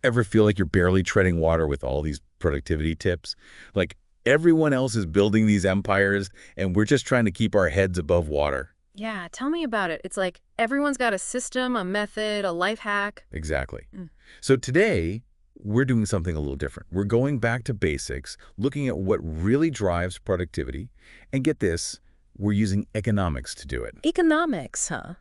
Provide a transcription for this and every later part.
Ever feel like you're barely treading water with all these productivity tips? Like everyone else is building these empires and we're just trying to keep our heads above water. Yeah, tell me about it. It's like everyone's got a system, a method, a life hack. Exactly. Mm. So today, we're doing something a little different. We're going back to basics, looking at what really drives productivity. And get this, we're using economics to do it. Economics, huh?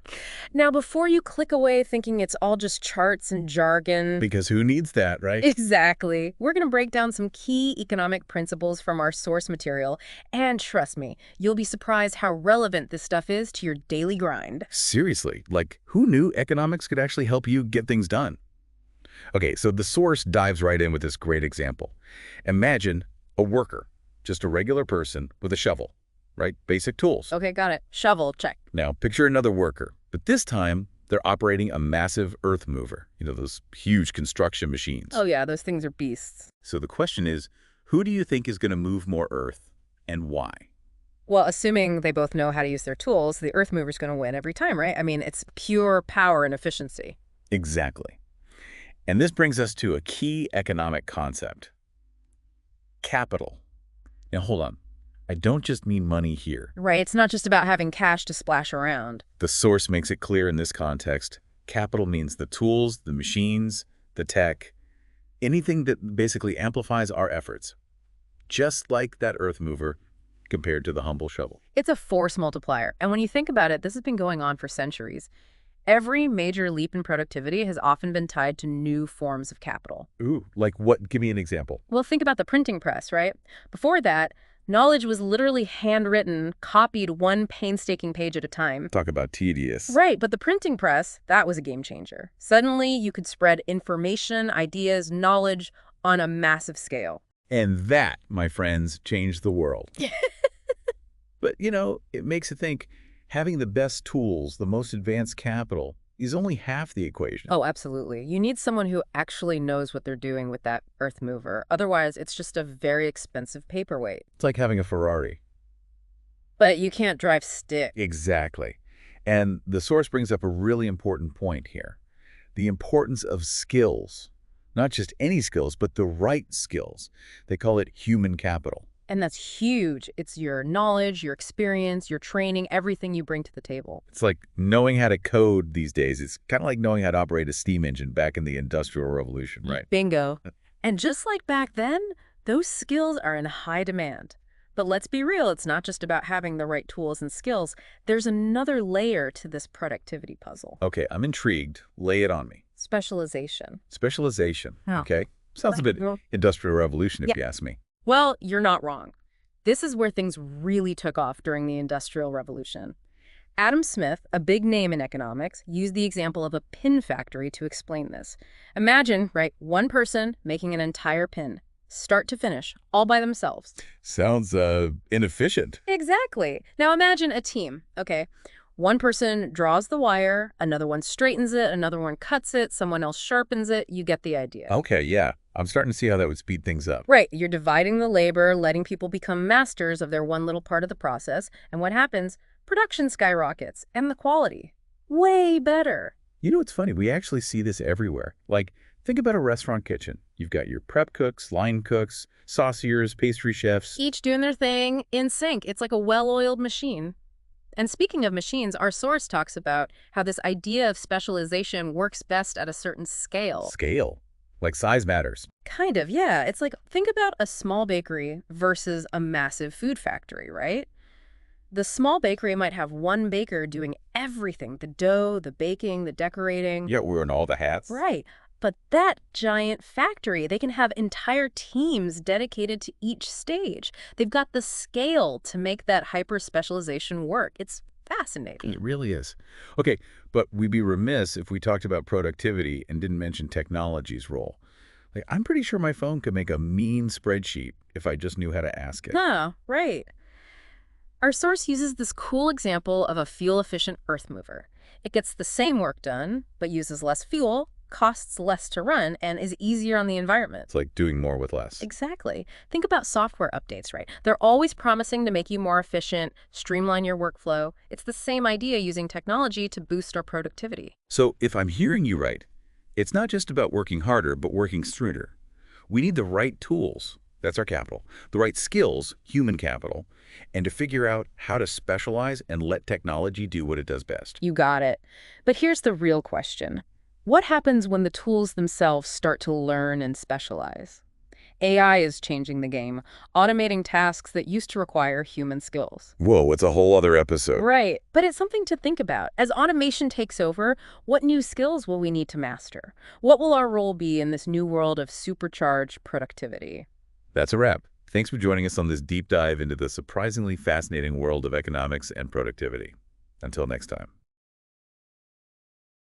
Now, before you click away thinking it's all just charts and jargon. Because who needs that, right? Exactly. We're going to break down some key economic principles from our source material. And trust me, you'll be surprised how relevant this stuff is to your daily grind. Seriously, like who knew economics could actually help you get things done? Okay, so the source dives right in with this great example. Imagine a worker, just a regular person with a shovel, right? Basic tools. Okay, got it. Shovel, check. Now, picture another worker, but this time they're operating a massive earth mover, those huge construction machines. Oh yeah, those things are beasts. So the question is, who do you think is going to move more earth and why? Well, assuming they both know how to use their tools, the earth mover's going to win every time, right? I mean, it's pure power and efficiency. Exactly. And this brings us to a key economic concept. Capital. Now, hold on. I don't just mean money here. Right, it's not just about having cash to splash around. The source makes it clear in this context. Capital means the tools, the machines, the tech, anything that basically amplifies our efforts. Just like that earth mover compared to the humble shovel. It's a force multiplier. And when you think about it, this has been going on for centuries. Every major leap in productivity has often been tied to new forms of capital. Ooh, like what? Give me an example. Well, think about the printing press, right? Before that, knowledge was literally handwritten, copied one painstaking page at a time. Talk about tedious. Right, but the printing press, that was a game changer. Suddenly, you could spread information, ideas, knowledge on a massive scale. And that, my friends, changed the world. But, it makes you think having the best tools, the most advanced capital, is only half the equation. Oh, absolutely. You need someone who actually knows what they're doing with that earth mover. Otherwise, it's just a very expensive paperweight. It's like having a Ferrari. But you can't drive stick. Exactly. And the source brings up a really important point here. The importance of skills. Not just any skills, but the right skills. They call it human capital. And that's huge. It's your knowledge, your experience, your training, everything you bring to the table. It's like knowing how to code these days. It's kind of like knowing how to operate a steam engine back in the Industrial Revolution, right? Bingo. And just like back then, those skills are in high demand. But let's be real, it's not just about having the right tools and skills. There's another layer to this productivity puzzle. Okay, I'm intrigued. Lay it on me. Specialization. Specialization, Oh. okay? Sounds a bit Industrial Revolution if you ask me. Well, you're not wrong. This is where things really took off during the Industrial Revolution. Adam Smith, a big name in economics, used the example of a pin factory to explain this. Imagine, right, one person making an entire pin, start to finish, all by themselves. Sounds inefficient. Exactly. Now imagine a team, okay? One person draws the wire, another one straightens it, another one cuts it, someone else sharpens it. You get the idea. Okay, yeah. I'm starting to see how that would speed things up. Right. You're dividing the labor, letting people become masters of their one little part of the process. And what happens? Production skyrockets. And the quality. Way better. It's funny. We actually see this everywhere. Like, think about a restaurant kitchen. You've got your prep cooks, line cooks, sauciers, pastry chefs. Each doing their thing in sync. It's like a well-oiled machine. And speaking of machines, our source talks about how this idea of specialization works best at a certain scale. Scale? Like size matters. Kind of, yeah. It's like, think about a small bakery versus a massive food factory, right? The small bakery might have one baker doing everything, the dough, the baking, the decorating. Yeah, wearing all the hats. Right. But that giant factory, they can have entire teams dedicated to each stage. They've got the scale to make that hyper-specialization work. It's fascinating. It really is. Okay, but we'd be remiss if we talked about productivity and didn't mention technology's role. Like, I'm pretty sure my phone could make a mean spreadsheet if I just knew how to ask it. Huh, right. Our source uses this cool example of a fuel-efficient earth mover. It gets the same work done, but uses less fuel, costs less to run, and is easier on the environment. It's like doing more with less. Exactly. Think about software updates, right? They're always promising to make you more efficient, streamline your workflow. It's the same idea using technology to boost our productivity. So if I'm hearing you right, It's not just about working harder, but working smarter. We need the right tools, that's our capital, the right skills, human capital, and to figure out how to specialize and let technology do what it does best. You got it. But here's the real question. What happens when the tools themselves start to learn and specialize? AI is changing the game, automating tasks that used to require human skills. Whoa, it's a whole other episode. Right, but it's something to think about. As automation takes over, what new skills will we need to master? What will our role be in this new world of supercharged productivity? That's a wrap. Thanks for joining us on this deep dive into the surprisingly fascinating world of economics and productivity. Until next time.